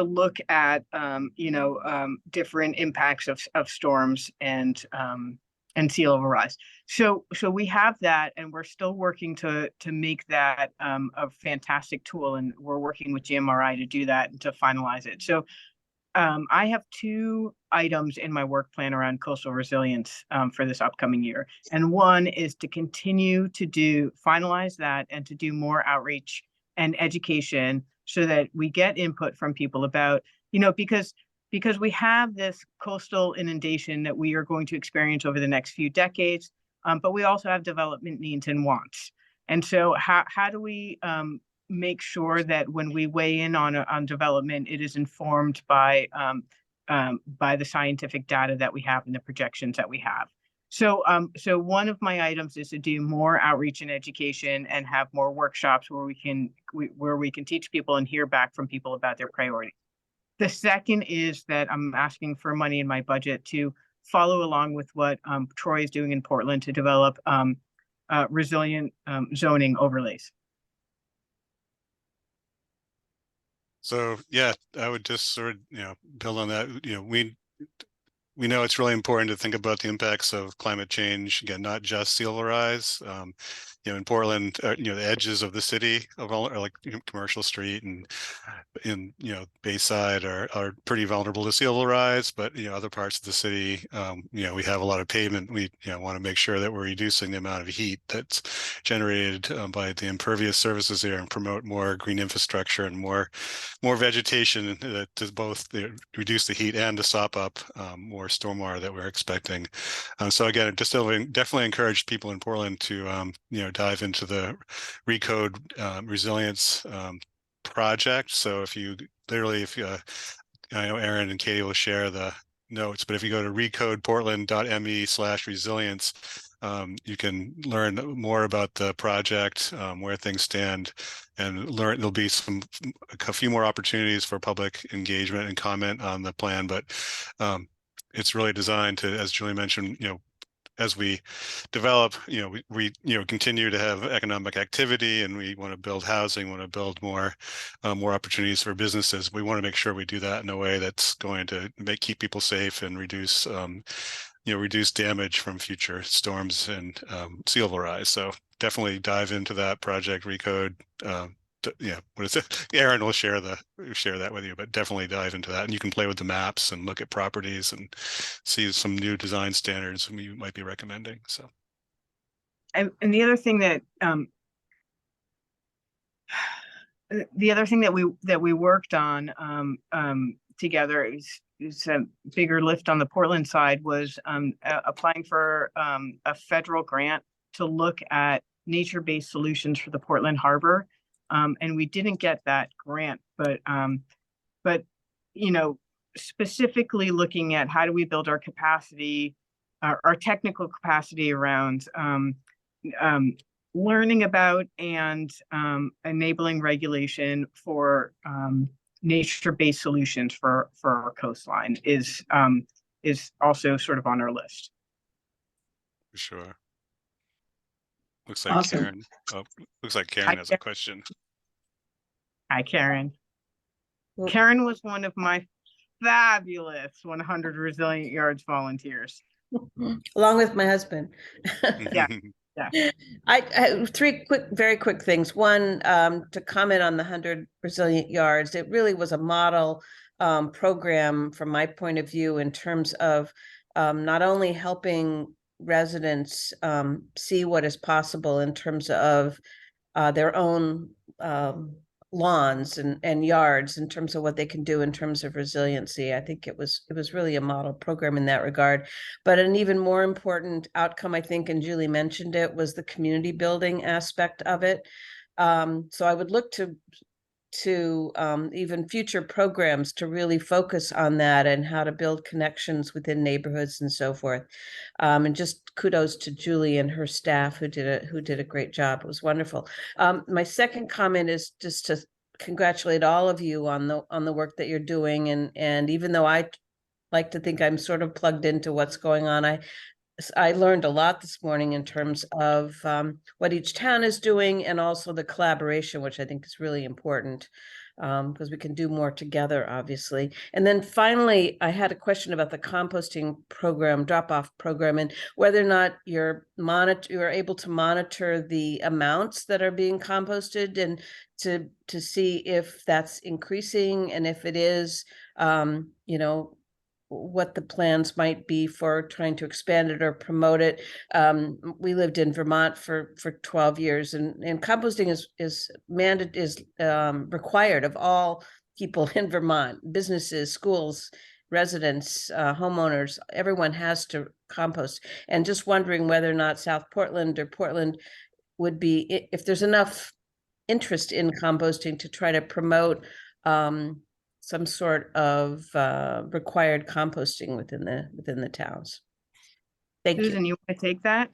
look at, different impacts of storms and sea level rise. So we have that, and we're still working to make that a fantastic tool, and we're working with GMRI to do that and to finalize it. So I have 2 items in my work plan around coastal resilience for this upcoming year. And one is to continue to finalize that and to do more outreach and education so that we get input from people about, because we have this coastal inundation that we are going to experience over the next few decades, but we also have development needs and wants. And so how do we make sure that when we weigh in on development, it is informed by the scientific data that we have and the projections that we have? So one of my items is to do more outreach and education and have more workshops where we can teach people and hear back from people about their priorities. The second is that I'm asking for money in my budget to follow along with what Troy is doing in Portland to develop resilient zoning overlays. So yeah, I would just sort of build on that. We know it's really important to think about the impacts of climate change. Again, not just sea level rise. In Portland, the edges of the city are like Commercial Street and in Bayside are pretty vulnerable to sea level rise. But other parts of the city, we have a lot of pavement. We want to make sure that we're reducing the amount of heat that's generated by the impervious surfaces there, and promote more green infrastructure and more vegetation to both reduce the heat and to sop up more stormwater that we're expecting. So again, just definitely encourage people in Portland to dive into the Recode Resilience project. So if you literally, I know Aaron and Katie will share the notes, but if you go to recodeportland.me/resilience, you can learn more about the project, where things stand, and there'll be a few more opportunities for public engagement and comment on the plan. But it's really designed to, as Julie mentioned, as we develop, we continue to have economic activity, and we want to build housing, want to build more opportunities for businesses. We want to make sure we do that in a way that's going to keep people safe and reduce damage from future storms and sea level rise. So definitely dive into that project, Recode. What is it? Aaron will share that with you, but definitely dive into that, and you can play with the maps and look at properties and see some new design standards we might be recommending. So, and the other thing that we worked on together is a bigger lift on the Portland side, was applying for a federal grant to look at nature-based solutions for the Portland Harbor. And we didn't get that grant, but specifically looking at how do we build our capacity, our technical capacity around learning about and enabling regulation for nature-based solutions for our coastline is also sort of on our list. for sure. Looks like Awesome. Karen. Oh, looks like Karen has a question. Hi, Karen. Well- Karen was one of my fabulous 100 Resilient Yards volunteers. Along with my husband. Yeah. I very quick things. One, to comment on the 100 Resilient Yards. It really was a model program from my point of view in terms of not only helping residents see what is possible in terms of their own lawns and yards, in terms of what they can do in terms of resiliency. I think it was really a model program in that regard. But an even more important outcome, I think, and Julie mentioned it, was the community building aspect of it. So I would look to even future programs to really focus on that and how to build connections within neighborhoods and so forth. And just kudos to Julie and her staff who did a great job. It was wonderful. My second comment is just to congratulate all of you on the work that you're doing. And even though I like to think I'm sort of plugged into what's going on, I learned a lot this morning in terms of what each town is doing, and also the collaboration, which I think is really important, because we can do more together, obviously. And then finally, I had a question about the composting program, drop-off program, and whether or not you're able to monitor the amounts that are being composted, and to see if that's increasing, and if it is, what the plans might be for trying to expand it or promote it. We lived in Vermont for 12 years, and composting is required of all people in Vermont, businesses, schools, residents, homeowners, everyone has to compost. And just wondering whether or not South Portland or Portland would be, if there's enough interest in composting to try to promote some sort of required composting within the towns. Thank Susan, you want to take that?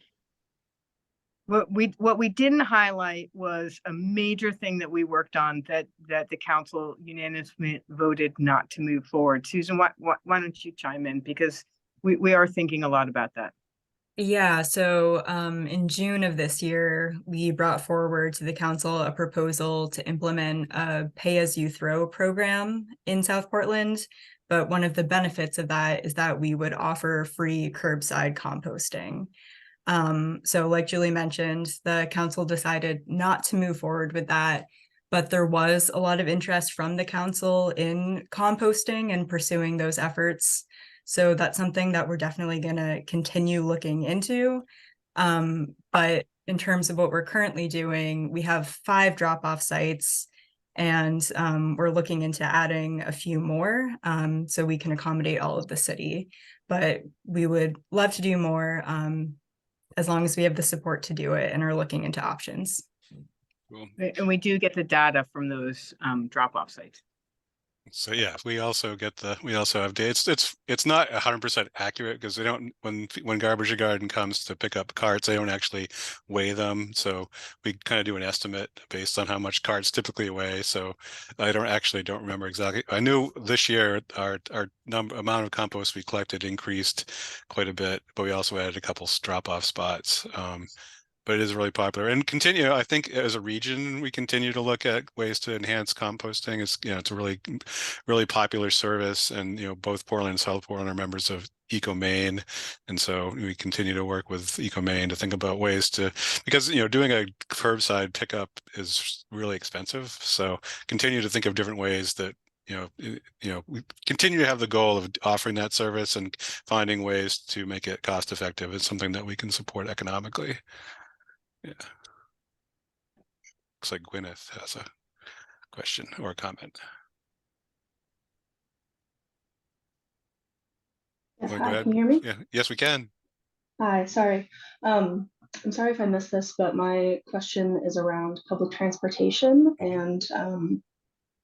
What we didn't highlight was a major thing that we worked on that the council unanimously voted not to move forward. Susan, why don't you chime in, because we are thinking a lot about that. Yeah, so in June of this year, we brought forward to the council a proposal to implement a pay-as-you-throw program in South Portland. But one of the benefits of that is that we would offer free curbside composting. So like Julie mentioned, the council decided not to move forward with that, but there was a lot of interest from the council in composting and pursuing those efforts. So that's something that we're definitely going to continue looking into. But in terms of what we're currently doing, we have 5 drop-off sites, and we're looking into adding a few more so we can accommodate all of the city. But we would love to do more. as long as we have the support to do it and are looking into options. Cool. And we do get the data from those drop-off sites. So yeah, we also have data. It's not 100% accurate because they don't, when Garbage Garden comes to pick up carts, they don't actually weigh them. So we kind of do an estimate based on how much carts typically weigh. So I don't remember exactly. I knew this year our amount of compost we collected increased quite a bit, but we also added a couple drop-off spots. But it is really popular and I think as a region, we continue to look at ways to enhance composting. It's a really popular service, and, both Portland and South Portland are members of EcoMaine. And so we continue to work with EcoMaine to think about ways because, doing a curbside pickup is really expensive. So continue to think of different ways that, we continue to have the goal of offering that service and finding ways to make it cost effective. It's something that we can support economically. Yeah. Looks like Gwyneth has a question or a comment. Yes, Go hi, ahead. can you hear me? Yeah. Yes, we can. Hi, sorry. I'm sorry if I missed this, but my question is around public transportation, and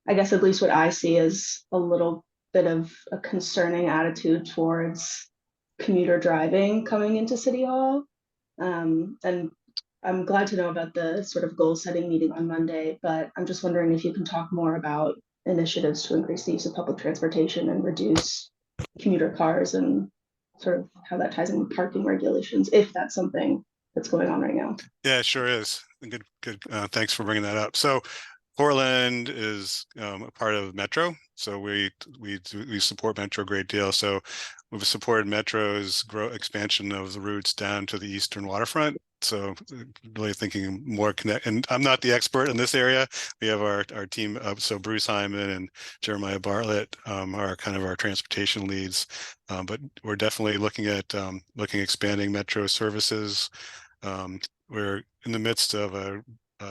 I guess at least what I see is a little bit of a concerning attitude towards commuter driving coming into City Hall. And I'm glad to know about the sort of goal-setting meeting on Monday, but I'm just wondering if you can talk more about initiatives to increase the use of public transportation and reduce commuter cars, and sort of how that ties in with parking regulations, if that's something that's going on right now. Yeah, it sure is. Good. Thanks for bringing that up. So Portland is a part of Metro, so we support Metro a great deal. So we've supported Metro's expansion of the routes down to the eastern waterfront. So really thinking more connect. And I'm not the expert in this area. We have our team up. So Bruce Hyman and Jeremiah Bartlett are kind of our transportation leads. But we're definitely looking at expanding Metro services. We're in the midst of a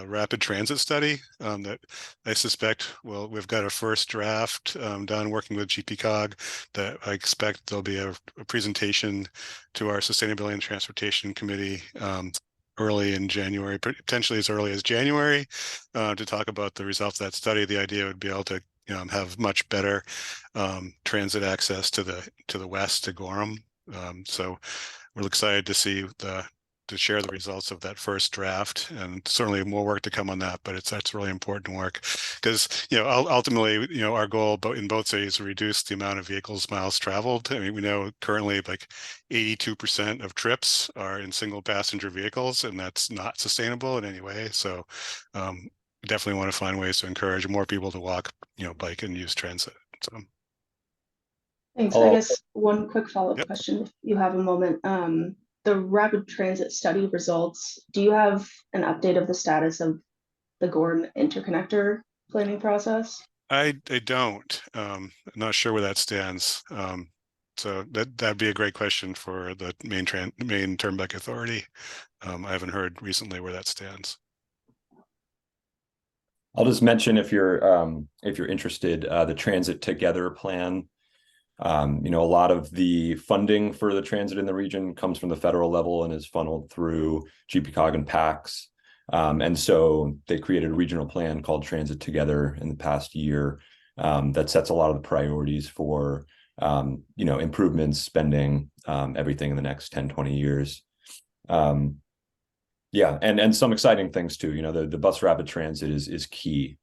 rapid transit study that I suspect we've got a first draft done working with GPCOG that I expect there'll be a presentation to our Sustainability and Transportation Committee early in January, potentially as early as January, to talk about the results of that study. The idea would be able to have much better transit access to the west, to Gorham. So we're excited to see to share the results of that first draft, and certainly more work to come on that, but that's really important work because ultimately our goal in both cities is to reduce the amount of vehicles miles traveled. I mean, we know currently like 82% of trips are in single passenger vehicles, and that's not sustainable in any way. So definitely want to find ways to encourage more people to walk, bike, and use transit. So thanks. I guess one quick follow-up question, if you have a moment. The rapid transit study results, do you have an update of the status of the Gorham interconnector planning process? I don't. I'm not sure where that stands. So that'd be a great question for the main Turnpike Authority. I haven't heard recently where that stands. I'll just mention, if you're interested, the Transit Together plan. A lot of the funding for the transit in the region comes from the federal level and is funneled through GPCOG and PACS. And so they created a regional plan called Transit Together in the past year that sets a lot of the priorities for, improvements, spending, everything in the next 10, 20 years. Yeah, and some exciting things too. The bus rapid transit is key.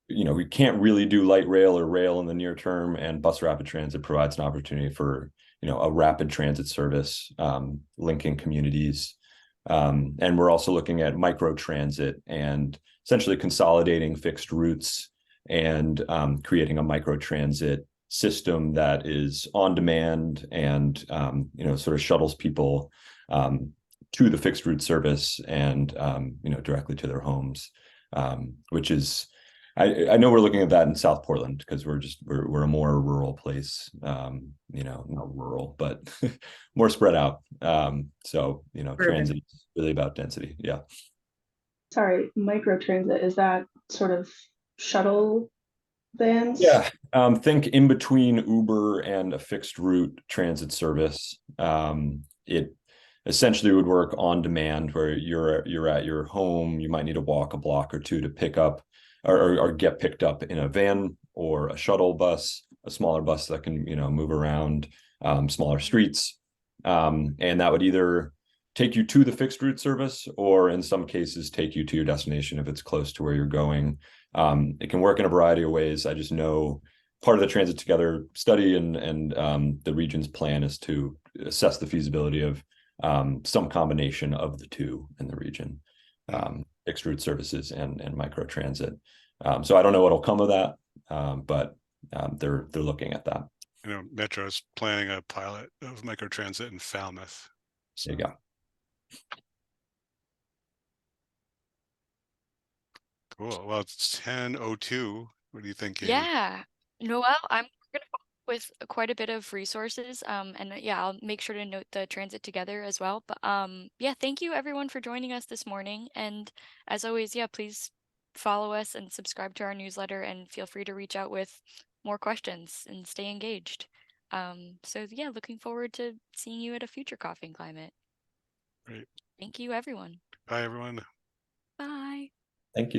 We can't really do light rail or rail in the near term, and bus rapid transit provides an opportunity for, a rapid transit service, linking communities. And we're also looking at micro transit and essentially consolidating fixed routes and creating a micro transit system that is on demand and, sort of shuttles people to the fixed route service and, directly to their homes, which is, I know we're looking at that in South Portland because we're a more rural place, not rural, but more spread out. So, transit is really about density. Yeah. Sorry, micro transit, is that sort of shuttle vans? Yeah. Think in between Uber and a fixed route transit service. it essentially would work on demand, where you're at your home, you might need to walk a block or two to pick up or get picked up in a van or a shuttle bus, a smaller bus that can, you know, move around smaller streets. And that would either take you to the fixed route service, or in some cases take you to your destination if it's close to where you're going. It can work in a variety of ways. I just know part of the Transit Together study and the region's plan is to assess the feasibility of some combination of the two in the region, fixed route services and microtransit. So I don't know what'll come of that, but they're looking at that. You know, Metro's planning a pilot of microtransit in Falmouth. So. There you go. Cool. Well, it's 10:02. What do you think, Katie? Yeah, Noel, I'm gonna follow up with quite a bit of resources. And yeah, I'll make sure to note the Transit Together as well. But yeah, thank you everyone for joining us this morning. And as always, yeah, please follow us and subscribe to our newsletter, and feel free to reach out with more questions and stay engaged. So yeah, looking forward to seeing you at a future Coffee and Climate. Great. Thank you, everyone. Bye, everyone. Bye. Thank you.